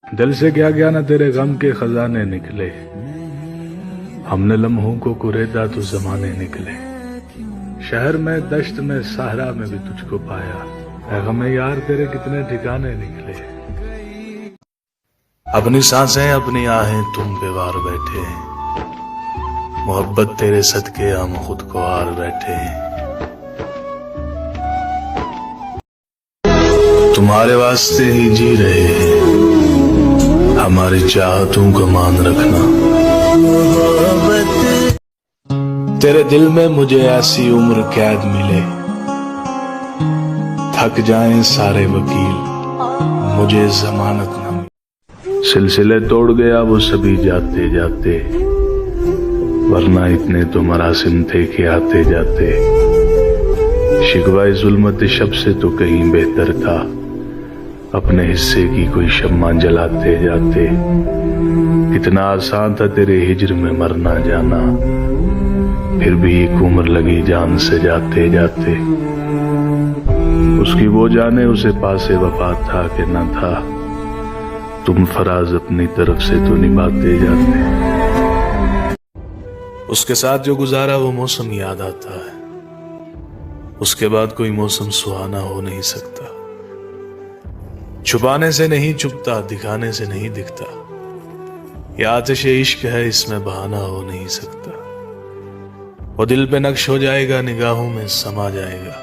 दिल से क्या क्या ना तेरे गम के खजाने निकले, हमने लम्हों को कुरेदा तो जमाने निकले। शहर में दश्त में सहरा में भी तुझको पाया, ऐ गम यार तेरे कितने ठिकाने निकले। अपनी सांसें अपनी आहें तुम पे वार बैठे हैं, मोहब्बत तेरे सदके हम खुद को हार बैठे हैं। तुम्हारे वास्ते ही जी रहे हैं, हमारी चाहतों को मान रखना। तेरे दिल में मुझे ऐसी उम्र कैद मिले, थक जाएं सारे वकील मुझे जमानत न मिले। सिलसिले तोड़ गया वो सभी जाते जाते, वरना इतने तो मरासिम थे कि आते जाते। शिकवाए जुल्मत शब से तो कहीं बेहतर था, अपने हिस्से की कोई शम्मा जलाते जाते। कितना आसान था तेरे हिज्र में मरना जाना, फिर भी एक उम्र लगी जान से जाते जाते। उसकी वो जाने उसे पासे वफा था कि न था, तुम फराज अपनी तरफ से तो निभाते जाते। उसके साथ जो गुजारा वो मौसम याद आता है, उसके बाद कोई मौसम सुहाना हो नहीं सकता। छुपाने से नहीं छुपता, दिखाने से नहीं दिखता, ये आतिश इश्क है इसमें बहाना हो नहीं सकता। वो दिल पे नक्श हो जाएगा, निगाहों में समा जाएगा,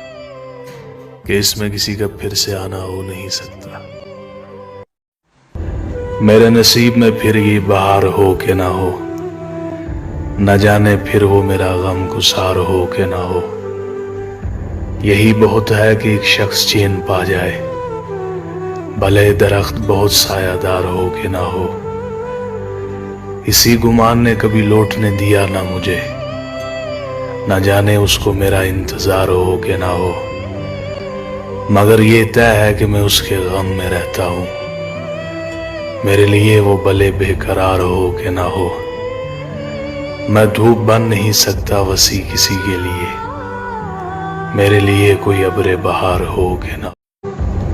कि इसमें किसी का फिर से आना हो नहीं सकता। मेरे नसीब में फिर ये बहार हो के ना हो, न जाने फिर वो मेरा गम गुसार हो के ना हो। यही बहुत है कि एक शख्स चैन पा जाए, भले दरख्त बहुत सायादार हो के ना हो। इसी गुमान ने कभी लौटने दिया ना मुझे, न जाने उसको मेरा इंतजार हो के ना हो। मगर ये तय है कि मैं उसके गम में रहता हूं, मेरे लिए वो भले बेकरार हो के ना हो। मैं धूप बन नहीं सकता वसी किसी के लिए, मेरे लिए कोई अब्रे बहार हो के ना हो।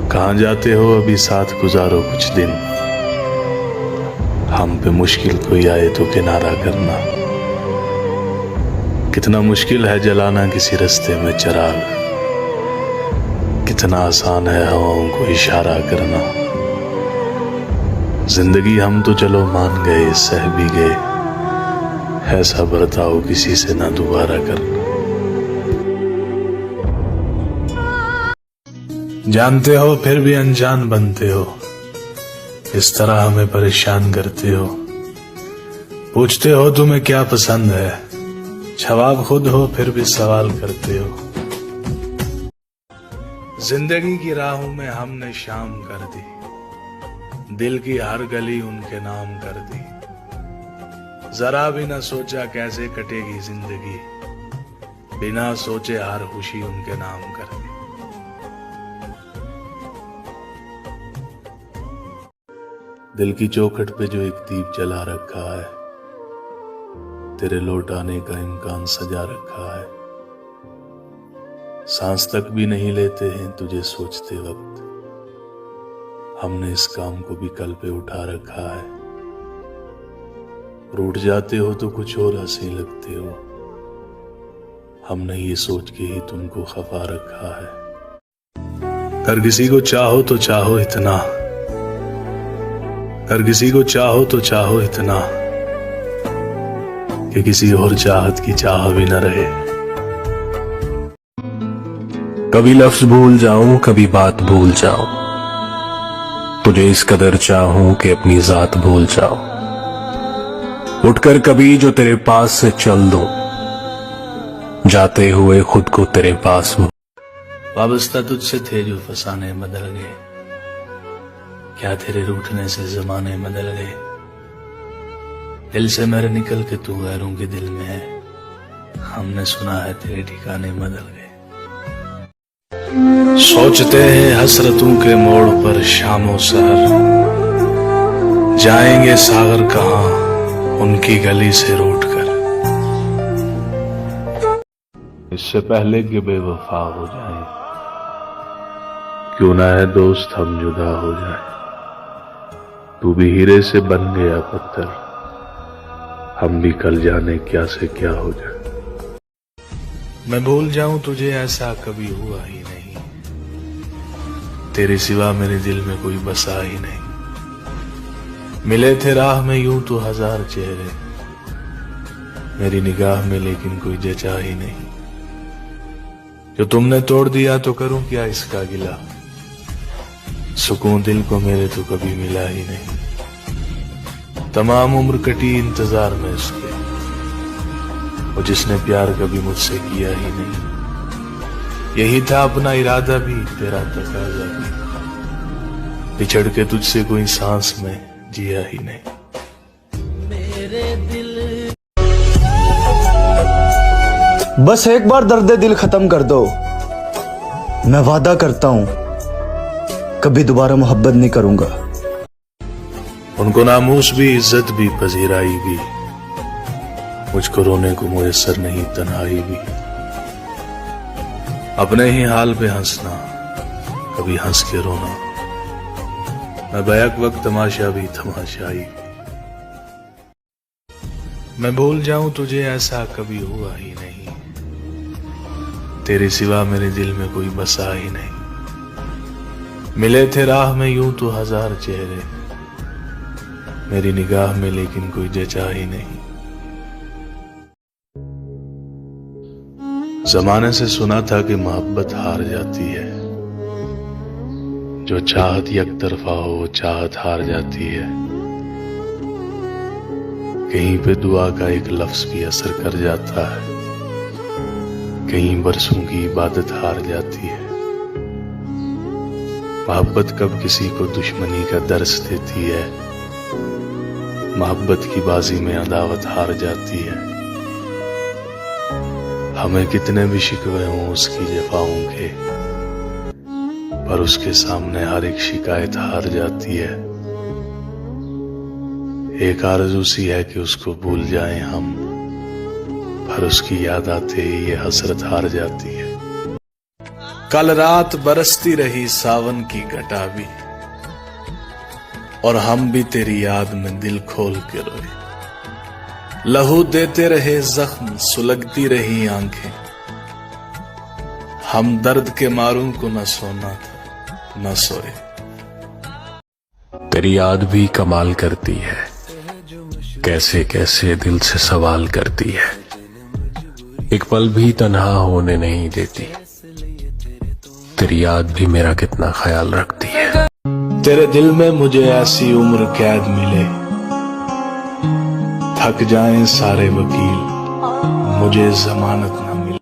कहाँ जाते हो अभी साथ गुजारो कुछ दिन, हम पे मुश्किल कोई आए तो किनारा करना। कितना मुश्किल है जलाना किसी रास्ते में चिराग, कितना आसान है हवाओं को इशारा करना। जिंदगी हम तो चलो मान गए सह भी गए, ऐसा बर्ताव किसी से ना दोबारा करना। जानते हो फिर भी अनजान बनते हो, इस तरह हमें परेशान करते हो। पूछते हो तुम्हें क्या पसंद है, जवाब खुद हो फिर भी सवाल करते हो। जिंदगी की राहों में हमने शाम कर दी, दिल की हर गली उनके नाम कर दी। जरा भी ना सोचा कैसे कटेगी जिंदगी, बिना सोचे हर खुशी उनके नाम कर दी। दिल की चौखट पे जो एक दीप जला रखा है, तेरे लौट आने का इम्कान सजा रखा है। सांस तक भी नहीं लेते हैं तुझे सोचते वक्त, हमने इस काम को भी कल पे उठा रखा है। रूठ जाते हो तो कुछ और हंसी लगते हो, हमने ये सोच के ही तुमको खफा रखा है। कर किसी को चाहो तो चाहो इतना, कर किसी को चाहो तो चाहो इतना, कि किसी और चाहत की चाह भी न रहे। कभी लफ्ज भूल जाऊं कभी बात भूल जाऊं, तुझे इस कदर चाहूं कि अपनी जात भूल जाऊं। उठकर कभी जो तेरे पास से चल दूं, जाते हुए खुद को तेरे पास वाबस्ता तुझसे थे जो फसाने बदल गए, क्या तेरे रूठने से जमाने बदल गए। दिल से मेरे निकल के तू गैरों के दिल में है, हमने सुना है तेरे ठिकाने बदल गए। सोचते हैं हसरतों के मोड़ पर शामों सहर, जाएंगे सागर कहाँ उनकी गली से रूठ कर। इससे पहले कि बेवफा हो जाए, क्यों ना है दोस्त हम जुदा हो जाए। तू भी हीरे से बन गया पत्थर, हम भी कल जाने क्या से क्या हो जाए। मैं भूल जाऊं तुझे ऐसा कभी हुआ ही नहीं, तेरे सिवा मेरे दिल में कोई बसा ही नहीं। मिले थे राह में यूं तो हजार चेहरे, मेरी निगाह में लेकिन कोई जचा ही नहीं। जो तुमने तोड़ दिया तो करूं क्या इसका गिला, सुकून दिल को मेरे तो कभी मिला ही नहीं। तमाम उम्र कटी इंतजार में उसके, वो जिसने प्यार कभी मुझसे किया ही नहीं। यही था अपना इरादा भी, तेरा तकाजा भी, बिछड़ के तुझसे कोई सांस में जिया ही नहीं। बस एक बार दर्द दिल खत्म कर दो, मैं वादा करता हूं कभी दोबारा मोहब्बत नहीं करूंगा। उनको नामूस भी, इज्जत भी, पजीराई भी, मुझको रोने को मुयस्सर नहीं तन्हाई भी। अपने ही हाल पे हंसना, कभी हंस के रोना, मैं बैक वक्त तमाशा भी तमाशाई। मैं भूल जाऊं तुझे ऐसा कभी हुआ ही नहीं, तेरे सिवा मेरे दिल में कोई बसा ही नहीं। मिले थे राह में यूं तो हजार चेहरे, मेरी निगाह में लेकिन कोई जचा ही नहीं। जमाने से सुना था कि मोहब्बत हार जाती है, जो चाहत एक तरफा हो वो चाहत हार जाती है। कहीं पे दुआ का एक लफ्ज भी असर कर जाता है, कहीं बरसों की इबादत हार जाती है। मोहब्बत कब किसी को दुश्मनी का दर्स देती है, मोहब्बत की बाजी में अदावत हार जाती है। हमें कितने भी शिकवे हों उसकी जफाओं के, पर उसके सामने हर एक शिकायत हार जाती है। एक आरज़ू सी है कि उसको भूल जाएं हम, पर उसकी याद आते ही ये हसरत हार जाती है। कल रात बरसती रही सावन की घटा भी, और हम भी तेरी याद में दिल खोल के रोए। लहू देते रहे जख्म, सुलगती रही आंखें, हम दर्द के मारूं को न सोना था न सोए। तेरी याद भी कमाल करती है, कैसे कैसे दिल से सवाल करती है। एक पल भी तन्हा होने नहीं देती, तेरी याद भी मेरा कितना ख्याल रखती है। तेरे दिल में मुझे ऐसी उम्र कैद मिले, थक जाएं सारे वकील, मुझे जमानत न मिले।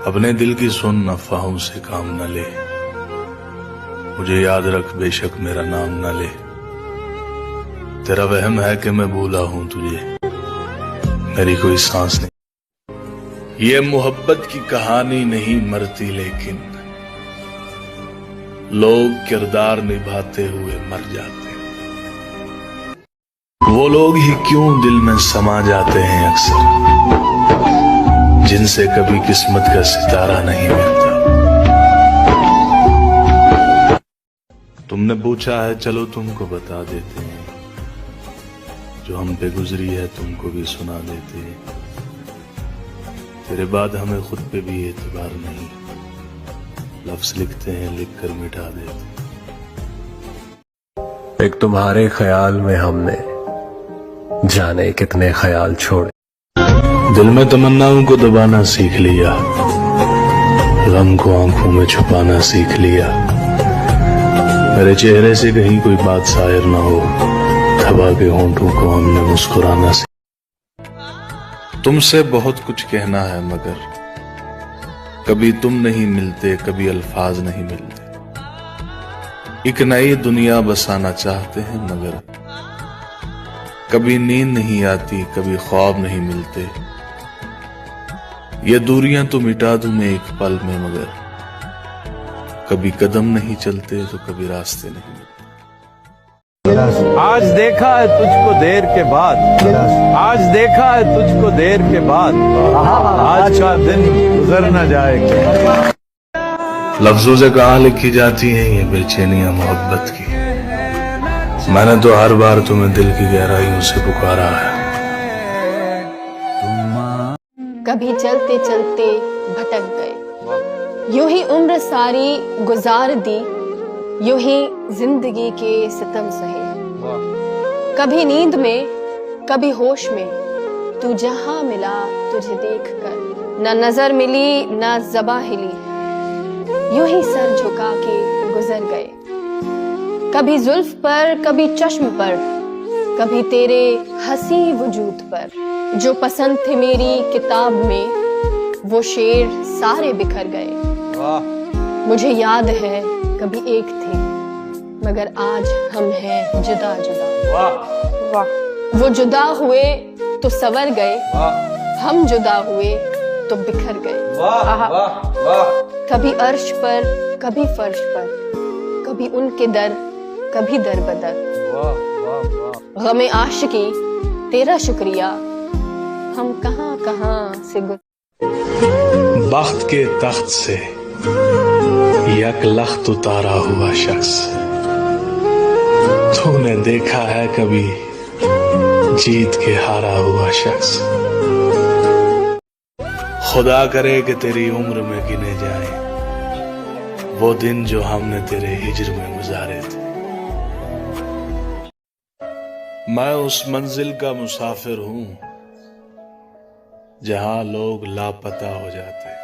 अपने दिल की सुन अफवाहों से काम न ले, मुझे याद रख बेशक मेरा नाम न ले। तेरा वहम है कि मैं भूला हूं तुझे, मेरी कोई सांस नहीं। ये मोहब्बत की कहानी नहीं मरती, लेकिन लोग किरदार निभाते हुए मर जाते हैं। वो लोग ही क्यों दिल में समा जाते हैं अक्सर, जिनसे कभी किस्मत का सितारा नहीं मिलता। तुमने पूछा है चलो तुमको बता देते हैं, जो हम पे गुजरी है तुमको भी सुना देते हैं। तेरे बाद हमें खुद पे भी एतबार नहीं, लफ्ज लिखते हैं लिख कर मिटा देते। एक तुम्हारे ख्याल में हमने जाने कितने ख्याल छोड़े। दिल में तमन्नाओं को दबाना सीख लिया, गम को आंखों में छुपाना सीख लिया। मेरे चेहरे से कहीं कोई बात शायर ना हो, दबा के होंठों को हमने मुस्कुराना सीख। तुमसे बहुत कुछ कहना है मगर कभी तुम नहीं मिलते, कभी अल्फाज नहीं मिलते। एक नई दुनिया बसाना चाहते हैं मगर कभी नींद नहीं आती, कभी ख्वाब नहीं मिलते। ये दूरियां तो मिटा दूं मैं एक पल में, मगर कभी कदम नहीं चलते तो कभी रास्ते नहीं मिलते। आज देखा है तुझको देर के बाद, आज देखा है तुझको देर के बाद, आज का दिन गुजर न जाए क्या। लफ्जों से कहाँ लिखी जाती हैं ये बेचैनियां मोहब्बत की। मैंने तो हर बार तुम्हें दिल की गहराइयों से पुकारा है। कभी चलते चलते भटक गए, यूं ही उम्र सारी गुजार दी, यूं ही जिंदगी के सितम सहे। कभी नींद में कभी होश में, तू जहां मिला तुझे देखकर, न नजर मिली न ज़बां हिली, यूं ही सर झुका के गुजर गए। कभी जुल्फ पर कभी चश्म पर, कभी तेरे हंसी वजूद पर, जो पसंद थे मेरी किताब में वो शेर सारे बिखर गए। मुझे याद है कभी एक थे मगर आज हम हैं जुदा जुदा। वाह। वो जुदा हुए तो सवर गए, हम जुदा हुए तो बिखर गए। कभी अर्श पर कभी फर्श पर, कभी उनके दर कभी दर बदर। गमे आशिकी तेरा शुक्रिया, हम कहां कहां से बख्त के तख्त से यक लख्त उतारा हुआ शख्स, तूने देखा है कभी जीत के हारा हुआ शख्स। खुदा करे कि तेरी उम्र में गिने जाए वो दिन जो हमने तेरे हिज्र में गुजारे थे। मैं उस मंजिल का मुसाफिर हूं जहां लोग लापता हो जाते हैं।